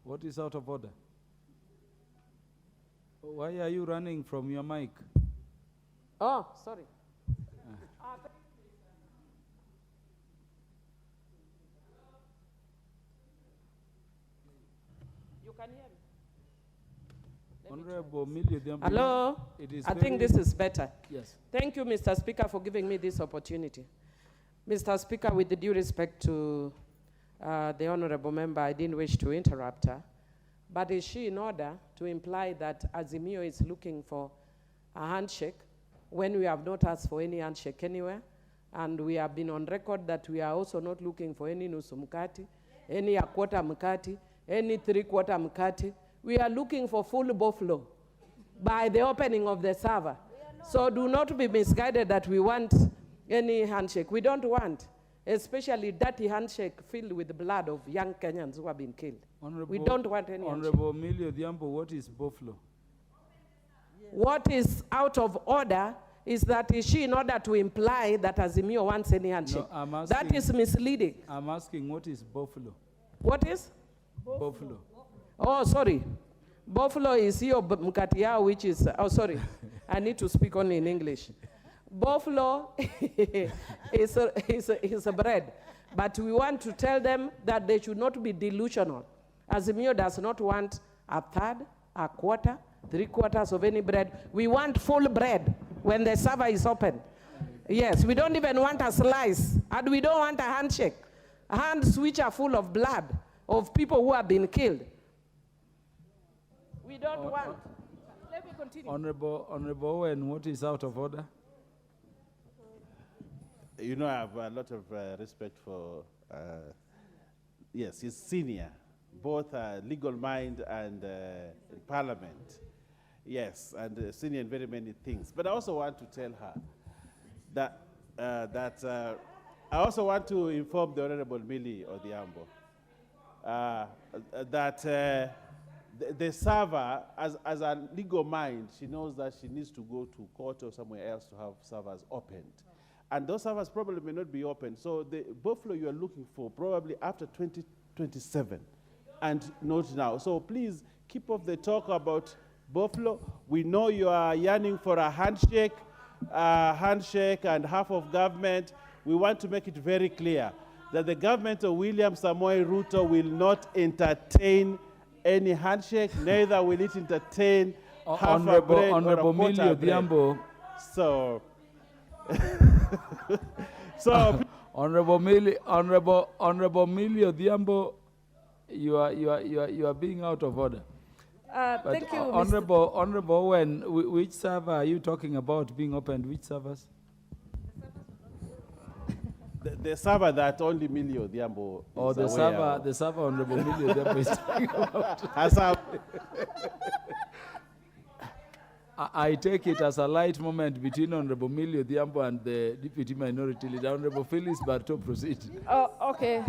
What is out of order? Why are you running from your mic? Oh, sorry. You can hear me? Honorable Millie Odhiambo. Hello? I think this is better. Yes. Thank you, Mr. Speaker, for giving me this opportunity. Mr. Speaker, with the due respect to the honorable member, I didn't wish to interrupt her. But is she in order to imply that Azimio is looking for a handshake when we have not asked for any handshake anywhere? And we have been on record that we are also not looking for any nusu mkati, any a quarter mkati, any 3/4 mkati. We are looking for full buffalo by the opening of the server. So do not be misguided that we want any handshake. We don't want, especially dirty handshake filled with the blood of young Kenyans who have been killed. We don't want any Honorable Millie Odhiambo, what is buffalo? What is out of order is that is she in order to imply that Azimio wants any handshake? No, I'm asking, that is misleading. I'm asking what is buffalo? What is? Buffalo. Oh, sorry. Buffalo is your mkati yao, which is, oh, sorry. I need to speak only in English. Buffalo is a bread. But we want to tell them that they should not be delusional. Azimio does not want a third, a quarter, 3/4 of any bread. We want full bread when the server is open. Yes, we don't even want a slice. And we don't want a handshake. Hands which are full of blood of people who have been killed. We don't want. Let me continue. Honorable Owen, what is out of order? You know, I have a lot of respect for, yes, he's senior, both legal mind and parliament. Yes, and senior in very many things. But I also want to tell her that, I also want to inform the Honorable Millie Odhiambo that the server, as a legal mind, she knows that she needs to go to court or somewhere else to have servers opened. And those servers probably may not be open. So the buffalo you are looking for probably after 2027 and not now. So please keep off the talk about buffalo. We know you are yearning for a handshake and half of government. We want to make it very clear that the government of William Samoei Ruto will not entertain any handshake, neither will it entertain half a bread or a quarter bread. So, so Honorable Millie Odhiambo, you are being out of order. Thank you, Honorable Owen, which server are you talking about being opened? Which servers? The server that only Millie Odhiambo is the server Honorable Millie Odhiambo is talking about. I take it as a light moment between Honorable Millie Odhiambo and the Deputy Minority Leader. Honorable Phyllis Barto, proceed. Okay.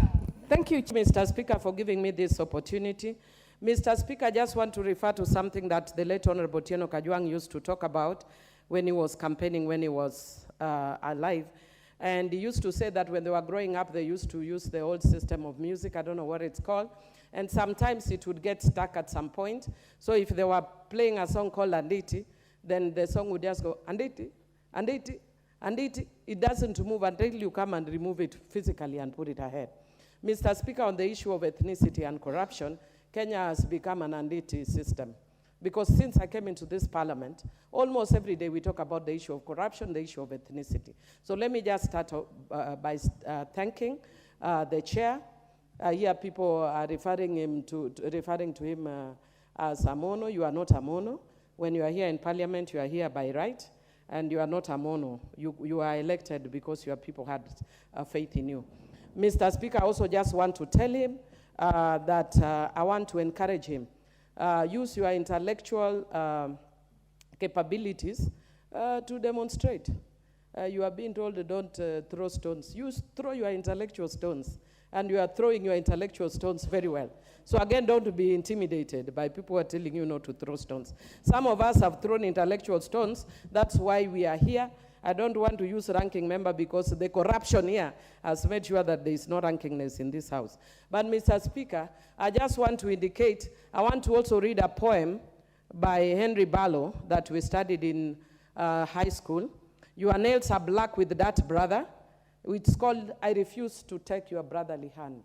Thank you, Mr. Speaker, for giving me this opportunity. Mr. Speaker, I just want to refer to something that the late Honorable Tieno Kajwang used to talk about when he was campaigning, when he was alive. And he used to say that when they were growing up, they used to use the old system of music. I don't know what it's called. And sometimes it would get stuck at some point. So if they were playing a song called Anditi, then the song would just go, Anditi, Anditi, Anditi. It doesn't move until you come and remove it physically and put it ahead. Mr. Speaker, on the issue of ethnicity and corruption, Kenya has become an Anditi system. Because since I came into this parliament, almost every day we talk about the issue of corruption, the issue of ethnicity. So let me just start by thanking the chair. Here people are referring to him as a mono. You are not a mono. When you are here in parliament, you are here by right, and you are not a mono. You are elected because your people had faith in you. Mr. Speaker, I also just want to tell him that I want to encourage him. Use your intellectual capabilities to demonstrate. You are being told don't throw stones. Throw your intellectual stones. And you are throwing your intellectual stones very well. So again, don't be intimidated by people who are telling you not to throw stones. Some of us have thrown intellectual stones. That's why we are here. I don't want to use ranking member because the corruption here has made sure that there is no rankingness in this house. But Mr. Speaker, I just want to indicate, I want to also read a poem by Henry Barlow that we studied in high school. Your nails are black with that, brother. It's called, I refuse to take your brotherly hand.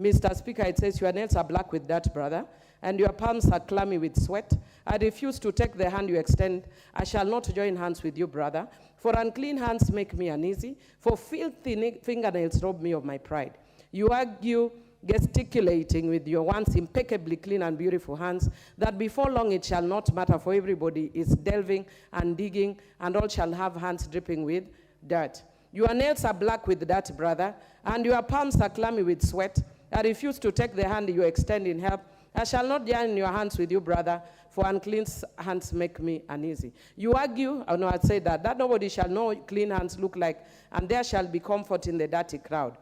Mr. Speaker, it says, your nails are black with that, brother, and your palms are clammy with sweat. I refuse to take the hand you extend. I shall not join hands with you, brother. For unclean hands make me uneasy. For filthy fingernails rob me of my pride. You argue, gesticulating with your once impeccably clean and beautiful hands, that before long it shall not matter, for everybody is delving and digging, and all shall have hands dripping with dirt. Your nails are black with dirt, brother, and your palms are clammy with sweat. I refuse to take the hand you extend in help. I shall not join your hands with you, brother, for unclean hands make me uneasy. You argue, oh no, I'd say that nobody shall know clean hands look like, and there shall be comfort in the dirty crowd.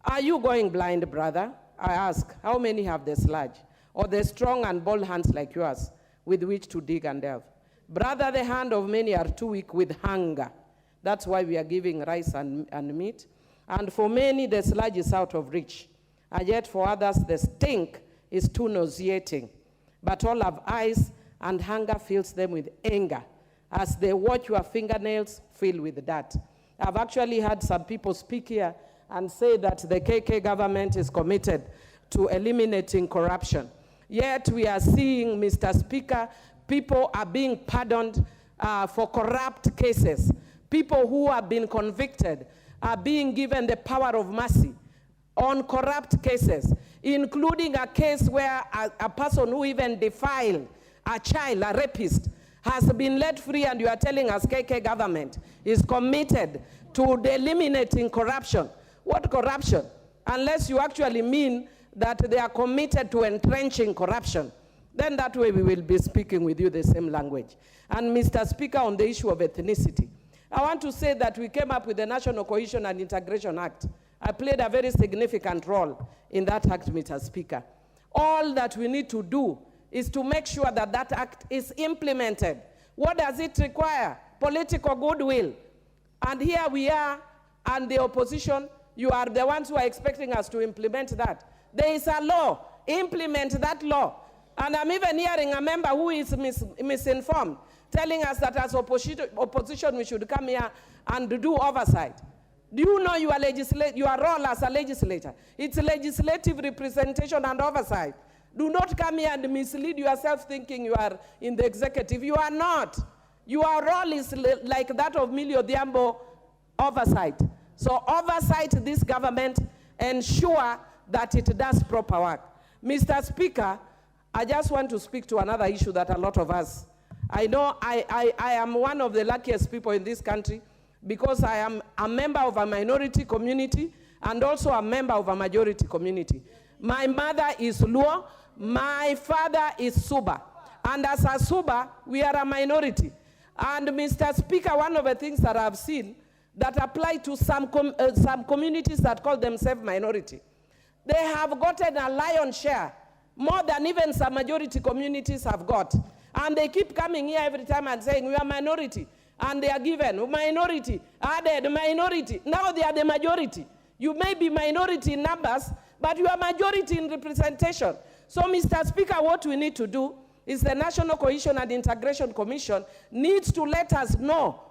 Are you going blind, brother? I ask, how many have the sludge, or the strong and bold hands like yours, with which to dig and delve? Brother, the hand of many are too weak with hunger. That's why we are giving rice and meat. And for many, the sludge is out of reach. And yet for others, the stink is too nauseating. But all have eyes, and hunger fills them with anger, as they watch your fingernails fill with dirt. I've actually had some people speak here and say that the KK government is committed to eliminating corruption. Yet we are seeing, Mr. Speaker, people are being pardoned for corrupt cases. People who have been convicted are being given the power of mercy on corrupt cases, including a case where a person who even defiled a child, a rapist, has been let free, and you are telling us KK government is committed to eliminating corruption. What corruption? Unless you actually mean that they are committed to entrenching corruption, then that way we will be speaking with you the same language. And Mr. Speaker, on the issue of ethnicity, I want to say that we came up with the National Cohesion and Integration Act. I played a very significant role in that act, Mr. Speaker. All that we need to do is to make sure that that act is implemented. What does it require? Political goodwill. And here we are, and the opposition, you are the ones who are expecting us to implement that. There is a law. Implement that law. And I'm even hearing a member who is misinformed, telling us that as opposition we should come here and do oversight. Do you know your role as a legislator? It's legislative representation and oversight. Do not come here and mislead yourself thinking you are in the executive. You are not. Your role is like that of Millie Odhiambo, oversight. So oversight this government, ensure that it does proper work. Mr. Speaker, I just want to speak to another issue that a lot of us, I know I am one of the luckiest people in this country, because I am a member of a minority community and also a member of a majority community. My mother is Luo, my father is Suba. And as a Suba, we are a minority. And Mr. Speaker, one of the things that I've seen that apply to some communities that call themselves minority, they have gotten a lion's share, more than even some majority communities have got. And they keep coming here every time and saying, we are minority. And they are given minority, added minority. Now they are the majority. You may be minority in numbers, but you are majority in representation. So, Mr. Speaker, what we need to do is the National Cohesion and Integration Commission needs to let us know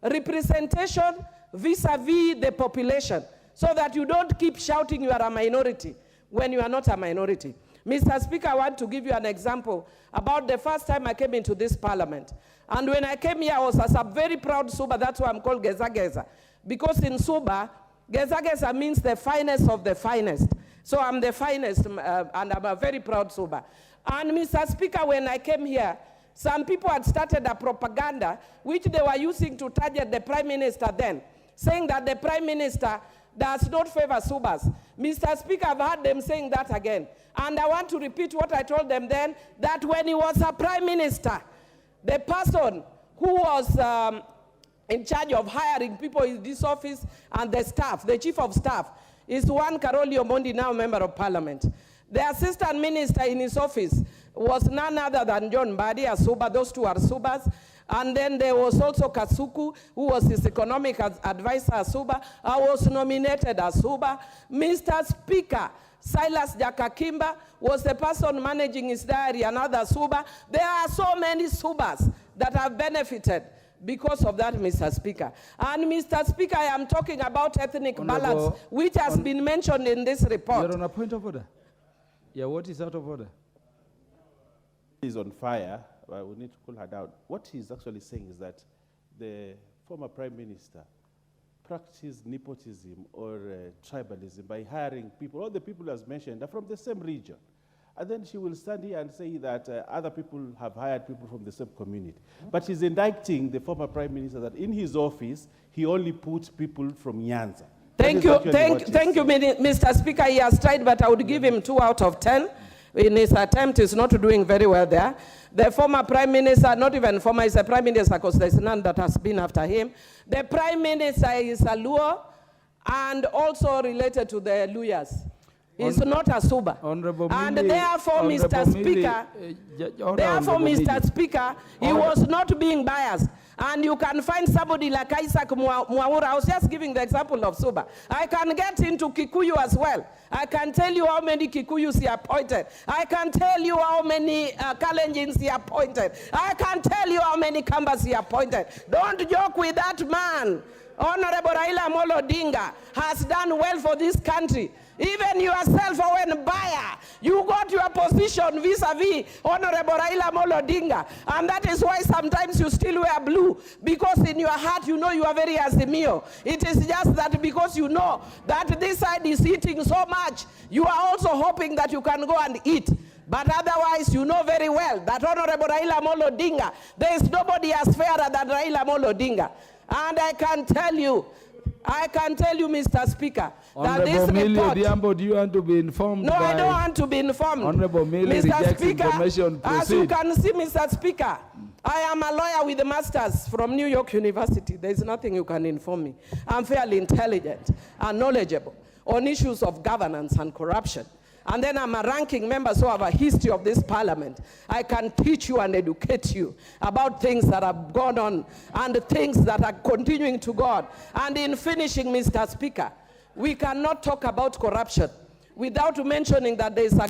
representation vis-a-vis the population, so that you don't keep shouting you are a minority when you are not a minority. Mr. Speaker, I want to give you an example about the first time I came into this parliament. And when I came here, I was as a very proud Suba. That's why I'm called Geza Geza. Because in Suba, Geza Geza means the finest of the finest. So I'm the finest, and I'm a very proud Suba. And Mr. Speaker, when I came here, some people had started a propaganda which they were using to target the Prime Minister then, saying that the Prime Minister does not favor Subas. Mr. Speaker, I've heard them saying that again. And I want to repeat what I told them then, that when he was a Prime Minister, the person who was in charge of hiring people in this office and the staff, the Chief of Staff, is one Karoli Omondi, now Member of Parliament. The Assistant Minister in his office was none other than John Mbadi, a Suba. Those two are Subas. And then there was also Kasuku, who was his economic advisor as Suba. I was nominated as Suba. Mr. Speaker, Silas Jakakimba was the person managing his diary, another Suba. There are so many Subas that have benefited because of that, Mr. Speaker. And Mr. Speaker, I am talking about ethnic balance, which has been mentioned in this report. You're on a point of order. Yeah, what is out of order? He's on fire. We need to cool her down. What he's actually saying is that the former Prime Minister practiced nepotism or tribalism by hiring people. All the people as mentioned are from the same region. And then she will stand here and say that other people have hired people from the same community. But she's indicting the former Prime Minister that in his office, he only put people from Nyanza. Thank you, Mr. Speaker. He has tried, but I would give him 2 out of 10. In his attempt, he's not doing very well there. The former Prime Minister, not even former, is a Prime Minister because there's none that has been after him. The Prime Minister is a Luo and also related to the Luyas. He's not a Suba. And therefore, Mr. Speaker, he was not being biased. And you can find somebody like Isaac Mwaura. I was just giving the example of Suba. I can get into Kikuyu as well. I can tell you how many Kikuyus he appointed. I can tell you how many Kalenjins he appointed. I can tell you how many Kambas he appointed. Don't joke with that man. Honorable Raila Amolo Odinga has done well for this country. Even yourself, Owen Baya, you got your position vis-a-vis Honorable Raila Amolo Odinga. And that is why sometimes you still wear blue. Because in your heart, you know you are very Azimio. It is just that because you know that this side is eating so much, you are also hoping that you can go and eat. But otherwise, you know very well that Honorable Raila Amolo Odinga, there is nobody as fairer than Raila Amolo Odinga. And I can tell you, Mr. Speaker, that this report... Millie Odhiambo, do you want to be informed? No, I don't want to be informed. Honorable Millie rejects information. As you can see, Mr. Speaker, I am a lawyer with a master's from New York University. There is nothing you can inform me. I'm fairly intelligent and knowledgeable on issues of governance and corruption. And then I'm a ranking member, so I have a history of this parliament. I can teach you and educate you about things that have gone on and the things that are continuing to go on. And in finishing, Mr. Speaker, we cannot talk about corruption without mentioning that there is a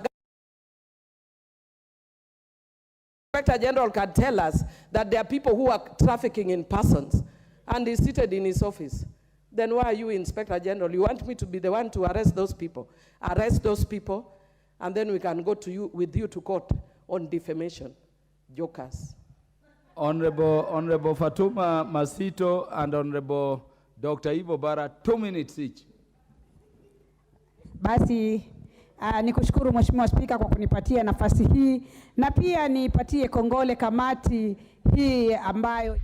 Inspector General can tell us that there are people who are trafficking in persons and he's seated in his office. Then why are you Inspector General? You want me to be the one to arrest those people? Arrest those people, and then we can go with you to court on defamation. Jokers. Honorable Fatuma Masito and Honorable Dr. Ivo Bara, 2 minutes each. Basi nikushukuru Mheshimiwa Spika kwa kunipatia nafasi hii, na pia nipatie kongole kamati hii ambayo